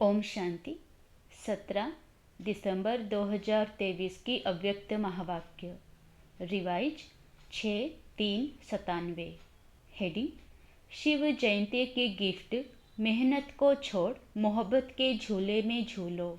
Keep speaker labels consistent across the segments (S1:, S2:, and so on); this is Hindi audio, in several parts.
S1: ओम शांति। 17 दिसंबर 2023 की अव्यक्त महावाक्य। रिवाइज 6-3-97। हेडिंग: शिव जयंती के गिफ्ट। मेहनत को छोड़ मोहब्बत के झूले में झूलो।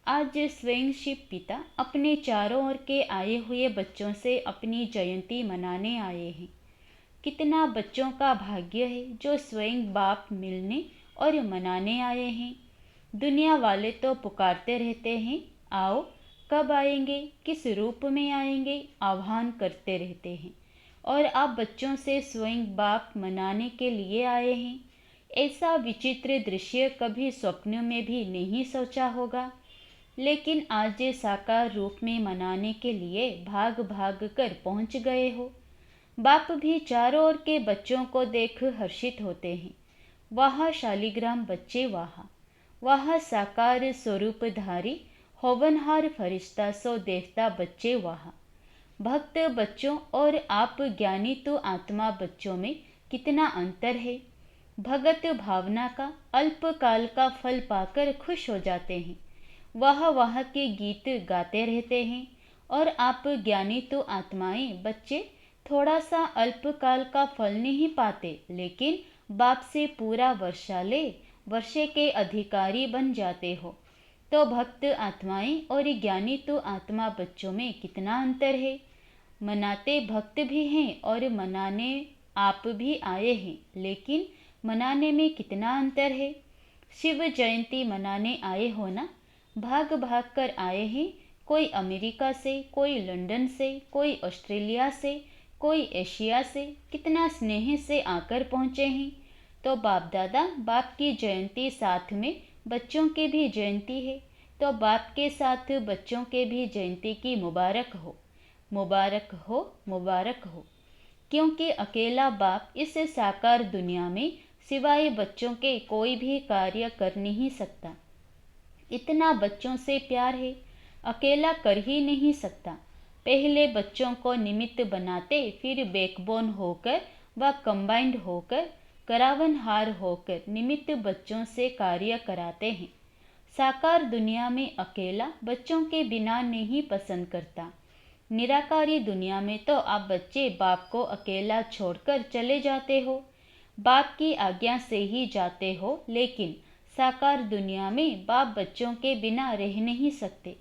S1: आज स्वयं शिव पिता अपने चारों ओर के आए हुए बच्चों से अपनी जयंती मनाने आए हैं। कितना बच्चों का भाग्य है जो स्वयं बाप मिलने और मनाने आए हैं। दुनिया वाले तो पुकारते रहते हैं, आओ, कब आएंगे, किस रूप में आएंगे, आह्वान करते रहते हैं, और आप बच्चों से स्वयं बाप मनाने के लिए आए हैं। ऐसा विचित्र दृश्य कभी स्वप्न में भी नहीं सोचा होगा, लेकिन आज साकार रूप में मनाने के लिए भाग भाग कर पहुंच गए हो। बाप भी चारों ओर के बच्चों को देख हर्षित होते हैं। वहाँ शालिग्राम बच्चे, वहाँ साकार स्वरूपधारी होवनहार फरिश्ता सो देवता बच्चे, वहाँ भक्त बच्चों और आप ज्ञानी तो आत्मा बच्चों में कितना अंतर है। भगत भावना का अल्पकाल का फल पाकर खुश हो जाते हैं, वह के गीत गाते रहते हैं, और आप ज्ञानी तो आत्माएं बच्चे थोड़ा सा अल्पकाल का फल नहीं पाते, लेकिन बाप से पूरा वर्षे के अधिकारी बन जाते हो। तो भक्त आत्माएं और ज्ञानी तो आत्मा बच्चों में कितना अंतर है। मनाते भक्त भी हैं और मनाने आप भी आए हैं, लेकिन मनाने में कितना अंतर है। शिव जयंती मनाने आए हो ना, भाग भाग कर आए हैं। कोई अमेरिका से, कोई लंदन से, कोई ऑस्ट्रेलिया से, कोई एशिया से, कितना स्नेह से आकर पहुँचे हैं। तो बाप दादा बाप की जयंती साथ में बच्चों की भी जयंती है, तो बाप के साथ बच्चों के भी जयंती की मुबारक हो, मुबारक हो, मुबारक हो। क्योंकि अकेला बाप इस साकार दुनिया में सिवाय बच्चों के कोई भी कार्य कर नहीं सकता। इतना बच्चों से प्यार है, अकेला कर ही नहीं सकता। पहले बच्चों को निमित्त बनाते, फिर बैकबोन होकर व कंबाइंड होकर करावनहार होकर निमित्त बच्चों से कार्य कराते हैं। साकार दुनिया में अकेला बच्चों के बिना नहीं पसंद करता। निराकारी दुनिया में तो आप बच्चे बाप को अकेला छोड़कर चले जाते हो, बाप की आज्ञा से ही जाते हो, लेकिन साकार दुनिया में बाप बच्चों के बिना रह नहीं सकते।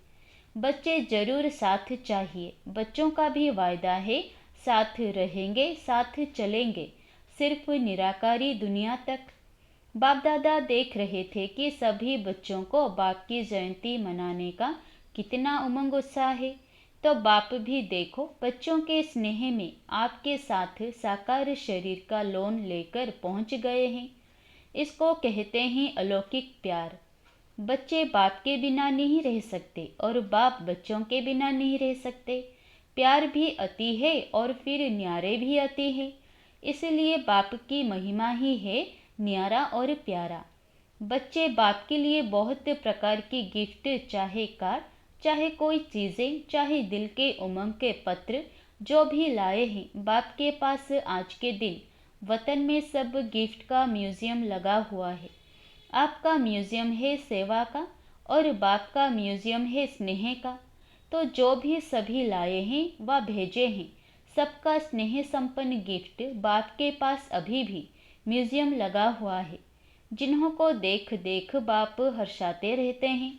S1: बच्चे जरूर साथ चाहिए। बच्चों का भी वायदा है, साथ रहेंगे, साथ चलेंगे, सिर्फ निराकारी दुनिया तक। बाप दादा देख रहे थे कि सभी बच्चों को बाप की जयंती मनाने का कितना उमंग उत्साह है। तो बाप भी देखो बच्चों के स्नेह में आपके साथ साकार शरीर का लोन लेकर पहुंच गए हैं। इसको कहते हैं अलौकिक प्यार। बच्चे बाप के बिना नहीं रह सकते और बाप बच्चों के बिना नहीं रह सकते। प्यार भी अति है और फिर न्यारे भी अति है, इसलिए बाप की महिमा ही है न्यारा और प्यारा। बच्चे बाप के लिए बहुत प्रकार की गिफ्ट, चाहे कार, चाहे कोई चीज़ें, चाहे दिल के उमंग के पत्र, जो भी लाए हैं बाप के पास। आज के दिन वतन में सब गिफ्ट का म्यूजियम लगा हुआ है। आपका म्यूजियम है सेवा का और बाप का म्यूजियम है स्नेह का। तो जो भी सभी लाए हैं व भेजे हैं, सबका स्नेह संपन्न गिफ्ट बाप के पास अभी भी म्यूजियम लगा हुआ है, जिन्हों को देख देख बाप हर्षाते रहते हैं।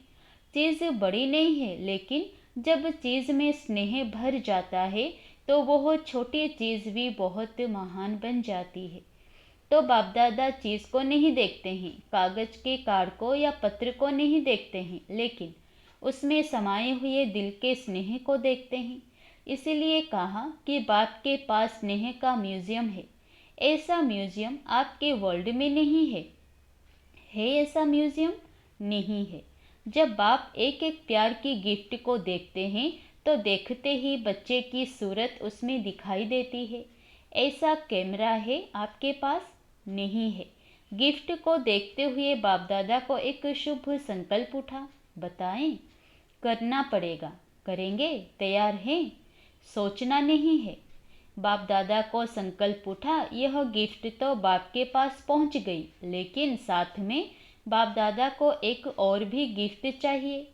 S1: चीज़ बड़ी नहीं है, लेकिन जब चीज़ में स्नेह भर जाता है तो वह छोटी चीज़ भी बहुत महान बन जाती है। तो बाप दादा चीज़ को नहीं देखते हैं, कागज के कार्ड को या पत्र को नहीं देखते हैं, लेकिन उसमें समाये हुए दिल के स्नेह को देखते हैं। इसीलिए कहा कि बाप के पास स्नेह का म्यूजियम है। ऐसा म्यूजियम आपके वर्ल्ड में नहीं है। ऐसा म्यूजियम नहीं है। जब बाप एक एक प्यार की गिफ्ट को देखते हैं तो देखते ही बच्चे की सूरत उसमें दिखाई देती है। ऐसा कैमरा है आपके पास नहीं है। गिफ्ट को देखते हुए बाप दादा को एक शुभ संकल्प उठा। बताएं, करना पड़ेगा, करेंगे, तैयार हैं? सोचना नहीं है। बाप दादा को संकल्प उठा, यह गिफ्ट तो बाप के पास पहुंच गई, लेकिन साथ में बाप दादा को एक और भी गिफ्ट चाहिए।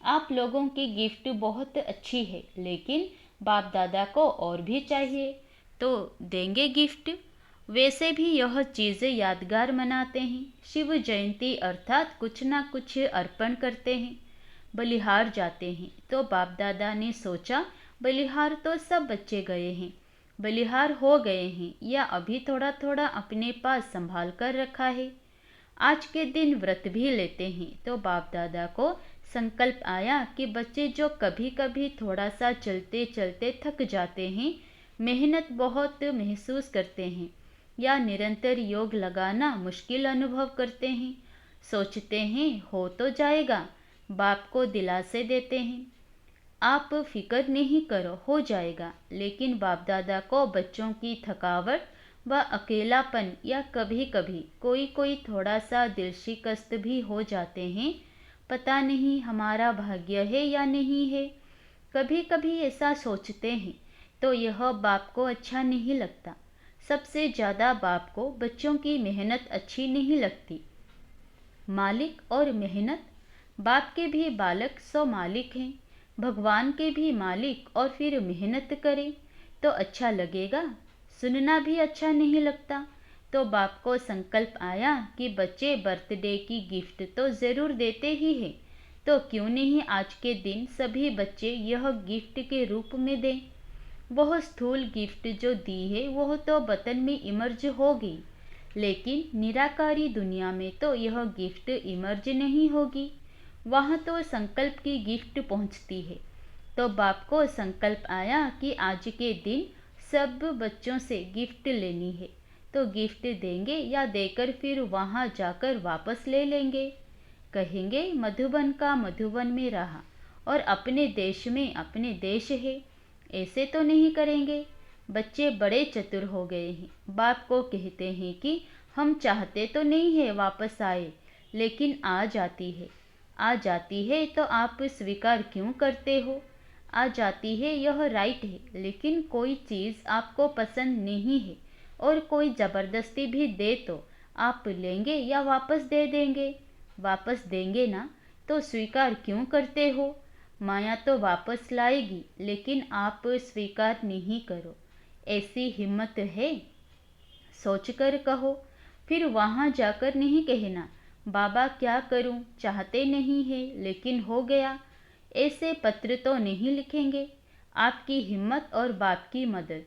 S1: आप लोगों की गिफ्ट बहुत अच्छी है, लेकिन बाप दादा को और भी चाहिए, तो देंगे गिफ्ट। वैसे भी यह चीज़ें यादगार मनाते हैं। शिव जयंती अर्थात कुछ ना कुछ अर्पण करते हैं। बलिहार जाते हैं तो बाप दादा ने सोचा, बलिहार तो सब बच्चे गए हैं, बलिहार हो गए हैं या अभी थोड़ा थोड़ा अपने पास संभाल कर रखा है। आज के दिन व्रत भी लेते हैं। तो बाप दादा को संकल्प आया कि बच्चे जो कभी कभी थोड़ा सा चलते चलते थक जाते हैं, मेहनत बहुत महसूस करते हैं या निरंतर योग लगाना मुश्किल अनुभव करते हैं, सोचते हैं हो तो जाएगा, बाप को दिलासे देते हैं, आप फिक्र नहीं करो हो जाएगा। लेकिन बाप दादा को बच्चों की थकावट व अकेलापन या कभी कभी कोई कोई थोड़ा सा दिल शिकस्त भी हो जाते हैं। पता नहीं हमारा भाग्य है या नहीं है, कभी कभी ऐसा सोचते हैं तो यह बाप को अच्छा नहीं लगता। सबसे ज़्यादा बाप को बच्चों की मेहनत अच्छी नहीं लगती। मालिक और मेहनत, बाप के भी बालक सो मालिक हैं, भगवान के भी मालिक और फिर मेहनत करें तो अच्छा लगेगा, सुनना भी अच्छा नहीं लगता। तो बाप को संकल्प आया कि बच्चे बर्थडे की गिफ्ट तो ज़रूर देते ही हैं, तो क्यों नहीं आज के दिन सभी बच्चे यह गिफ्ट के रूप में दें। वह स्थूल गिफ्ट जो दी है वह तो बटन में इमर्ज हो गई, लेकिन निराकारी दुनिया में तो यह गिफ्ट इमर्ज नहीं होगी, वहाँ तो संकल्प की गिफ्ट पहुँचती है। तो बाप को संकल्प आया कि आज के दिन सब बच्चों से गिफ्ट लेनी है, तो गिफ्ट देंगे या देकर फिर वहाँ जाकर वापस ले लेंगे। कहेंगे मधुबन का मधुबन में रहा और अपने देश में अपने देश है, ऐसे तो नहीं करेंगे। बच्चे बड़े चतुर हो गए हैं, बाप को कहते हैं कि हम चाहते तो नहीं है वापस आए, लेकिन आ जाती है, आ जाती है तो आप स्वीकार क्यों करते हो। आ जाती है यह राइट है, लेकिन कोई चीज़ आपको पसंद नहीं है और कोई ज़बरदस्ती भी दे तो आप लेंगे या वापस दे देंगे। वापस देंगे ना, तो स्वीकार क्यों करते हो। माया तो वापस लाएगी, लेकिन आप स्वीकार नहीं करो, ऐसी हिम्मत है। सोचकर कहो, फिर वहाँ जाकर नहीं कहना बाबा क्या करूँ, चाहते नहीं है लेकिन हो गया। ऐसे पत्र तो नहीं लिखेंगे। आपकी हिम्मत और बाप की मदद,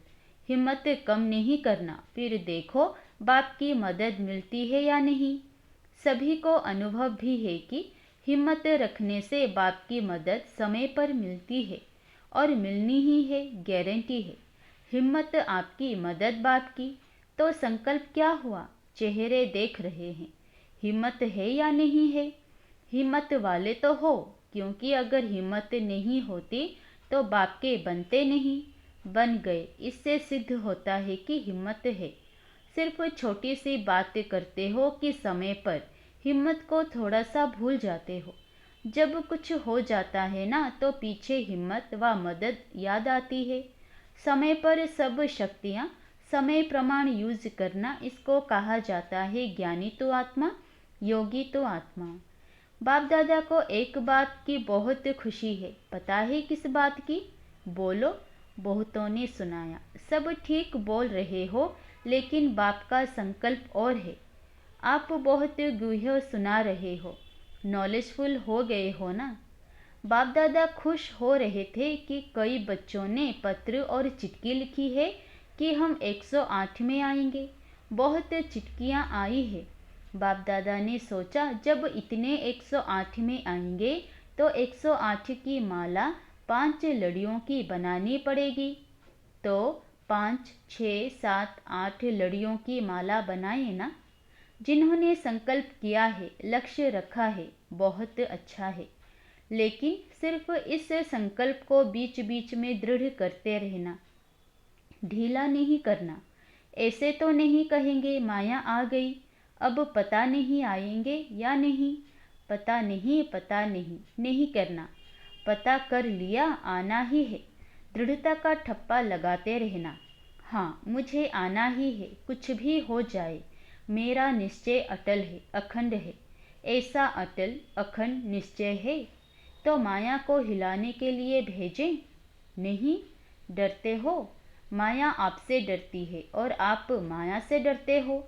S1: हिम्मत कम नहीं करना, फिर देखो बाप की मदद मिलती है या नहीं। सभी को अनुभव भी है कि हिम्मत रखने से बाप की मदद समय पर मिलती है और मिलनी ही है, गारंटी है। हिम्मत आपकी, मदद बाप की। तो संकल्प क्या हुआ, चेहरे देख रहे हैं, हिम्मत है या नहीं है। हिम्मत वाले तो हो, क्योंकि अगर हिम्मत नहीं होती तो बाप के बनते नहीं, बन गए। इससे सिद्ध होता है कि हिम्मत है। सिर्फ छोटी सी बात करते हो कि समय पर हिम्मत को थोड़ा सा भूल जाते हो। जब कुछ हो जाता है ना, तो पीछे हिम्मत व मदद याद आती है। समय पर सब शक्तियाँ समय प्रमाण यूज करना, इसको कहा जाता है ज्ञानी तो आत्मा, योगी तो आत्मा। बाप दादा को एक बात की बहुत खुशी है, पता है किस बात की। बोलो। बहुतों ने सुनाया। सब ठीक बोल रहे हो, लेकिन बाप का संकल्प और है। आप बहुत गुह्य सुना रहे हो, नॉलेजफुल हो गए हो ना। बाप दादा खुश हो रहे थे कि कई बच्चों ने पत्र और चिट्ठी लिखी है कि हम 108 में आएंगे। बहुत चिट्ठियाँ आई है। बाप दादा ने सोचा जब इतने 108 में आएंगे तो 108 की माला 5 लड़ियों की बनानी पड़ेगी। तो 5, 6, 7, 8 लड़ियों की माला बनाए ना। जिन्होंने संकल्प किया है, लक्ष्य रखा है, बहुत अच्छा है, लेकिन सिर्फ इस संकल्प को बीच बीच में दृढ़ करते रहना, ढीला नहीं करना। ऐसे तो नहीं कहेंगे माया आ गई, अब पता नहीं आएंगे या नहीं। पता नहीं, पता नहीं, नहीं करना। पता कर लिया, आना ही है। दृढ़ता का ठप्पा लगाते रहना। हाँ, मुझे आना ही है, कुछ भी हो जाए। मेरा निश्चय अटल है, अखंड है। ऐसा अटल अखंड निश्चय है तो माया को हिलाने के लिए भेजें? नहीं, डरते हो। माया आपसे डरती है और आप माया से डरते हो।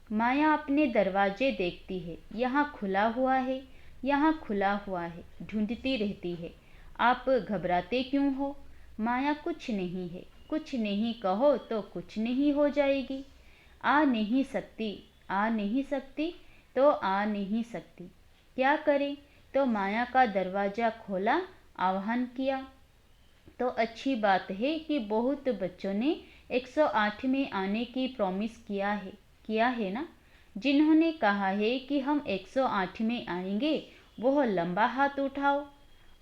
S1: माया अपने दरवाजे देखती है, यहाँ खुला हुआ है, यहाँ खुला हुआ है, ढूंढती रहती है। आप घबराते क्यों हो? माया कुछ नहीं है, कुछ नहीं कहो तो कुछ नहीं हो जाएगी। आ नहीं सकती, आ नहीं सकती तो आ नहीं सकती। क्या करें? तो माया का दरवाज़ा खोला, आह्वान किया। तो अच्छी बात है कि बहुत बच्चों ने 108 में आने की प्रॉमिस किया है ना। जिन्होंने कहा है कि हम 108 में आएंगे, वह लंबा हाथ उठाओ।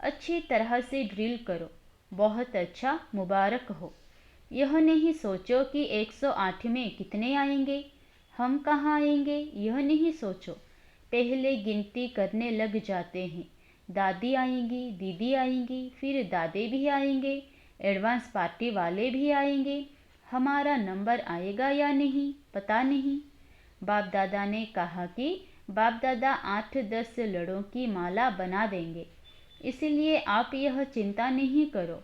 S1: अच्छी तरह से ड्रिल करो। बहुत अच्छा, मुबारक हो। यह नहीं सोचो कि 108 में कितने आएंगे, हम कहाँ आएंगे, यह नहीं सोचो। पहले गिनती करने लग जाते हैं। दादी आएंगी, दीदी आएंगी, फिर दादे भी आएंगे, एडवांस पार्टी वाले भी आएंगे। हमारा नंबर आएगा या नहीं, पता नहीं। बाप दादा ने कहा कि बाप दादा 8-10 लड़ों की माला बना देंगे, इसलिए आप यह चिंता नहीं करो।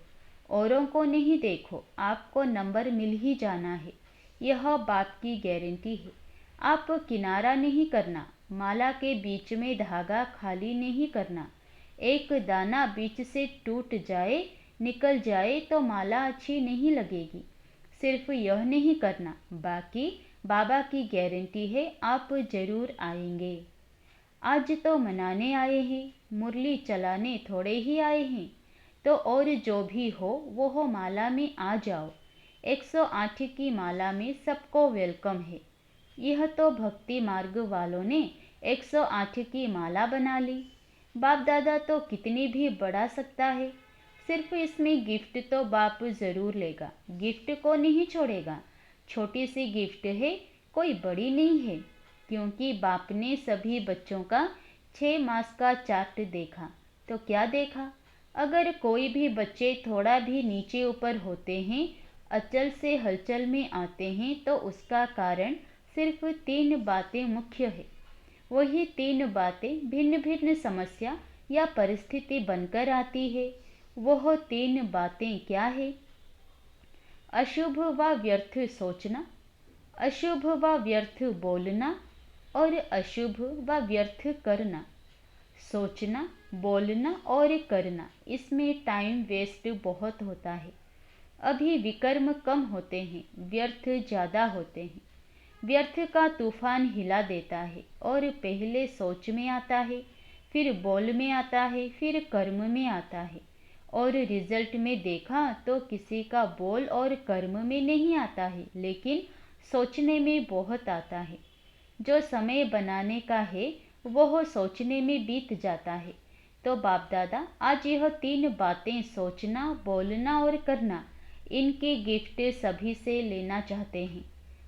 S1: औरों को नहीं देखो, आपको नंबर मिल ही जाना है, यह बाप की गारंटी है। आप किनारा नहीं करना, माला के बीच में धागा खाली नहीं करना। एक दाना बीच से टूट जाए, निकल जाए तो माला अच्छी नहीं लगेगी। सिर्फ यह नहीं करना, बाकी बाबा की गारंटी है, आप जरूर आएंगे। आज तो मनाने आए हैं, मुरली चलाने थोड़े ही आए हैं। तो और जो भी हो वो हो, माला में आ जाओ। 108 की माला में सबको वेलकम है। यह तो भक्ति मार्ग वालों ने 108 की माला बना ली। बाप दादा तो कितनी भी बढ़ा सकता है, सिर्फ इसमें गिफ्ट तो बाप ज़रूर लेगा, गिफ्ट को नहीं छोड़ेगा। छोटी सी गिफ्ट है, कोई बड़ी नहीं है, क्योंकि बाप ने सभी बच्चों का 6 मास का चार्ट देखा। तो क्या देखा? अगर कोई भी बच्चे थोड़ा भी नीचे ऊपर होते हैं, अचल से हलचल में आते हैं, तो उसका कारण सिर्फ 3 बातें मुख्य है। वही 3 बातें भिन्न भिन्न समस्या या परिस्थिति बनकर आती है। वह 3 बातें क्या है? अशुभ व व्यर्थ सोचना, अशुभ व व्यर्थ बोलना और अशुभ व व्यर्थ करना। सोचना, बोलना और करना, इसमें टाइम वेस्ट बहुत होता है। अभी विकर्म कम होते हैं, व्यर्थ ज़्यादा होते हैं। व्यर्थ का तूफान हिला देता है और पहले सोच में आता है, फिर बोल में आता है, फिर कर्म में आता है। और रिजल्ट में देखा तो किसी का बोल और कर्म में नहीं आता है, लेकिन सोचने में बहुत आता है। जो समय बनाने का है वह सोचने में बीत जाता है। तो बाप दादा आज यह 3 बातें, सोचना, बोलना और करना, इनके गिफ्ट सभी से लेना चाहते हैं।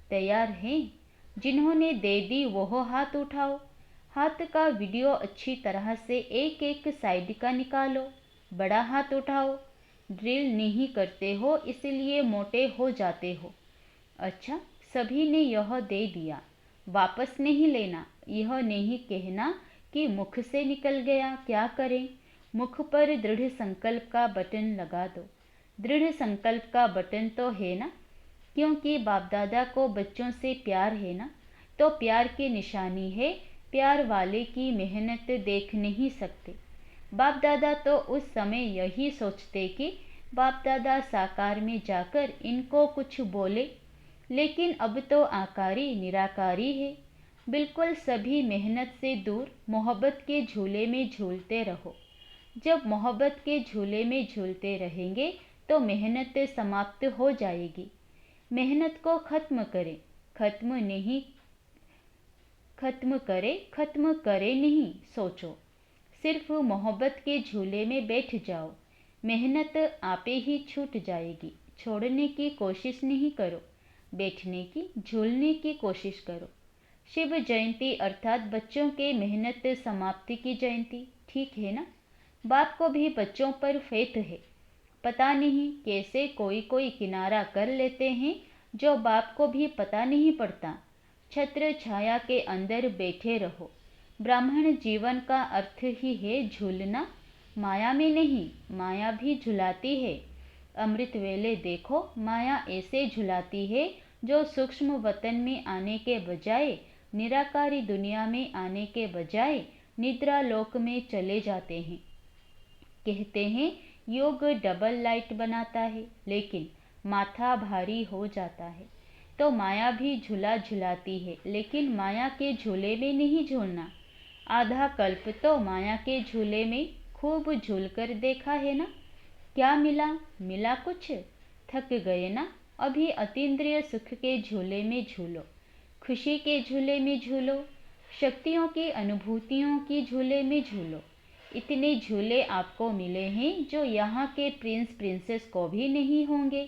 S1: तैयार हैं? जिन्होंने दे दी वह हाथ उठाओ। हाथ का वीडियो अच्छी तरह से एक एक साइड का निकालो। बड़ा हाथ उठाओ। ड्रिल नहीं करते हो इसलिए मोटे हो जाते हो। अच्छा, सभी ने यह दे दिया, वापस नहीं लेना। यह नहीं कहना कि मुख से निकल गया, क्या करें? मुख पर दृढ़ संकल्प का बटन लगा दो। दृढ़ संकल्प का बटन तो है ना, क्योंकि बाप दादा को बच्चों से प्यार है ना। तो प्यार की निशानी है, प्यार वाले की मेहनत देख नहीं सकते। बाप दादा तो उस समय यही सोचते कि बाप दादा साकार में जाकर इनको कुछ बोले, लेकिन अब तो आकारी निराकारी है। बिल्कुल सभी मेहनत से दूर मोहब्बत के झूले में झूलते रहो। जब मोहब्बत के झूले में झूलते रहेंगे तो मेहनत समाप्त हो जाएगी। मेहनत को खत्म करें, खत्म करे नहीं सोचो। सिर्फ मोहब्बत के झूले में बैठ जाओ। मेहनत आपे ही छूट जाएगी। छोड़ने की कोशिश नहीं करो, बैठने की, झूलने की कोशिश करो। शिव जयंती अर्थात बच्चों के मेहनत समाप्ति की जयंती, ठीक है ना? बाप को भी बच्चों पर फेथ है। पता नहीं कैसे कोई कोई किनारा कर लेते हैं, जो बाप को भी पता नहीं पड़ता। छत्र छाया के अंदर बैठे रहो। ब्राह्मण जीवन का अर्थ ही है झूलना, माया में नहीं। माया भी झुलाती है। अमृत वेले देखो, माया ऐसे झुलाती है जो सूक्ष्म वतन में आने के बजाय, निराकारी दुनिया में आने के बजाय निद्रा लोक में चले जाते हैं। कहते हैं योग डबल लाइट बनाता है, लेकिन माथा भारी हो जाता है। तो माया भी झूला झुलाती है, लेकिन माया के झूले में नहीं झूलना। आधा कल्प तो माया के झूले में खूब झूलकर देखा है ना। क्या मिला? मिला कुछ? थक गए ना? अभी अतीन्द्रिय सुख के झूले में झूलो, खुशी के झूले में झूलो, शक्तियों की अनुभूतियों की झूले में झूलो। इतने झूले आपको मिले हैं जो यहाँ के प्रिंस प्रिंसेस को भी नहीं होंगे।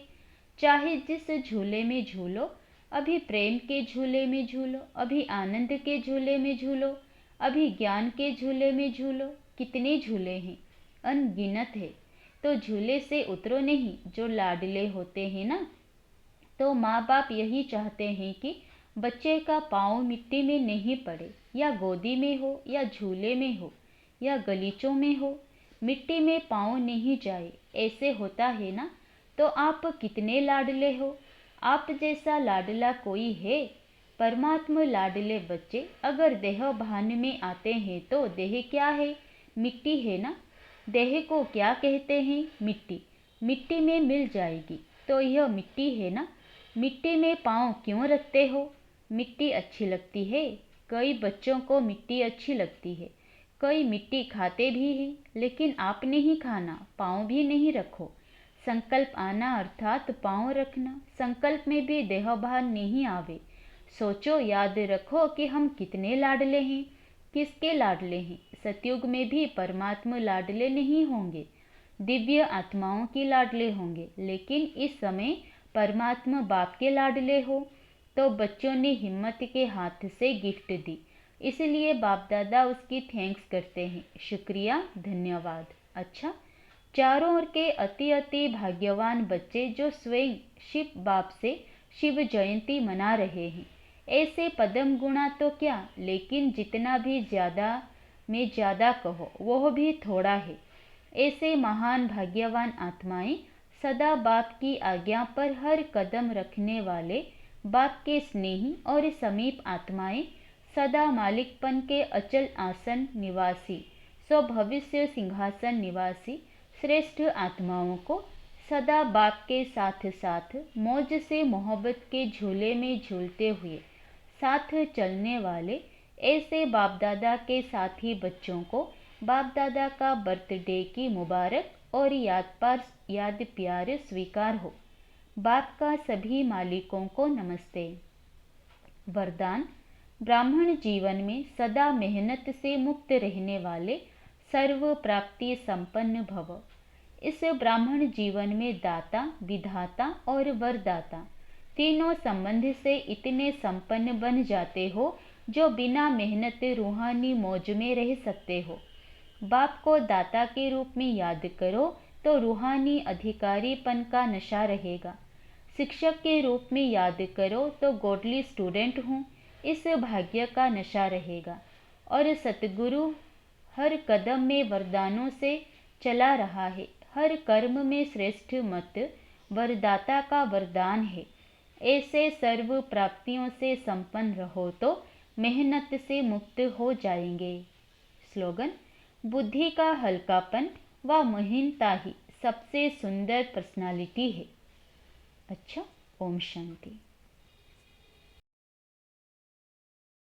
S1: चाहे जिस झूले में झूलो, अभी प्रेम के झूले में झूलो, अभी आनंद के झूले में झूलो, अभी ज्ञान के झूले में झूलो। कितने झूले हैं, अनगिनत है। तो झूले से उतरो नहीं। जो लाडले होते हैं ना, तो माँ बाप यही चाहते हैं कि बच्चे का पाँव मिट्टी में नहीं पड़े, या गोदी में हो, या झूले में हो, या गलीचों में हो, मिट्टी में पाँव नहीं जाए। ऐसे होता है ना। तो आप कितने लाडले हो। आप जैसा लाडला कोई है? परमात्मा लाडले बच्चे अगर देह भान में आते हैं तो देह क्या है? मिट्टी है ना। देह को क्या कहते हैं? मिट्टी। मिट्टी में मिल जाएगी। तो यह मिट्टी है ना। मिट्टी में पाँव क्यों रखते हो? मिट्टी अच्छी लगती है। कई बच्चों को मिट्टी अच्छी लगती है। कई मिट्टी खाते भी हैं, लेकिन आप नहीं खाना, पाँव भी नहीं रखो। संकल्प आना अर्थात पाँव रखना। संकल्प में भी देहभान नहीं आवे। सोचो, याद रखो कि हम कितने लाडले हैं। किसके लाडले हैं? सतयुग में भी परमात्मा लाडले नहीं होंगे, दिव्य आत्माओं की लाडले होंगे। लेकिन इस समय परमात्मा बाप के लाडले हो। तो बच्चों ने हिम्मत के हाथ से गिफ्ट दी, इसलिए बाप दादा उसकी थैंक्स करते हैं। शुक्रिया, धन्यवाद। अच्छा, चारों ओर के अति अति भाग्यवान बच्चे जो स्वयं शिव बाप से शिव जयंती मना रहे हैं। ऐसे पदम गुणा तो क्या, लेकिन जितना भी ज़्यादा में ज़्यादा कहो वह भी थोड़ा है। ऐसे महान भाग्यवान आत्माएं सदा बाप की आज्ञा पर हर कदम रखने वाले, बाप के स्नेही और समीप आत्माएं, सदा मालिकपन के अचल आसन निवासी, स्वभविष्य सिंहासन निवासी श्रेष्ठ आत्माओं को सदा बाप के साथ साथ मौज से मोहब्बत के झूले में झूलते हुए साथ चलने वाले ऐसे बाप दादा के साथी बच्चों को बाप दादा का बर्थडे की मुबारक और याद प्यार स्वीकार हो। बाप का सभी मालिकों को नमस्ते। वरदान: ब्राह्मण जीवन में सदा मेहनत से मुक्त रहने वाले, सर्व प्राप्ति संपन्न भव। इस ब्राह्मण जीवन में दाता, विधाता और वरदाता तीनों संबंध से इतने संपन्न बन जाते हो जो बिना मेहनत रूहानी मौज में रह सकते हो। बाप को दाता के रूप में याद करो तो रूहानी अधिकारीपन का नशा रहेगा। शिक्षक के रूप में याद करो तो गॉडली स्टूडेंट हूँ, इस भाग्य का नशा रहेगा। और सतगुरु हर कदम में वरदानों से चला रहा है। हर कर्म में श्रेष्ठ मत वरदाता का वरदान है। ऐसे सर्व प्राप्तियों से संपन्न रहो तो मेहनत से मुक्त हो जाएंगे। स्लोगन: बुद्धि का हल्कापन व महीनता ही सबसे सुंदर पर्सनालिटी है। अच्छा, ओम शांति।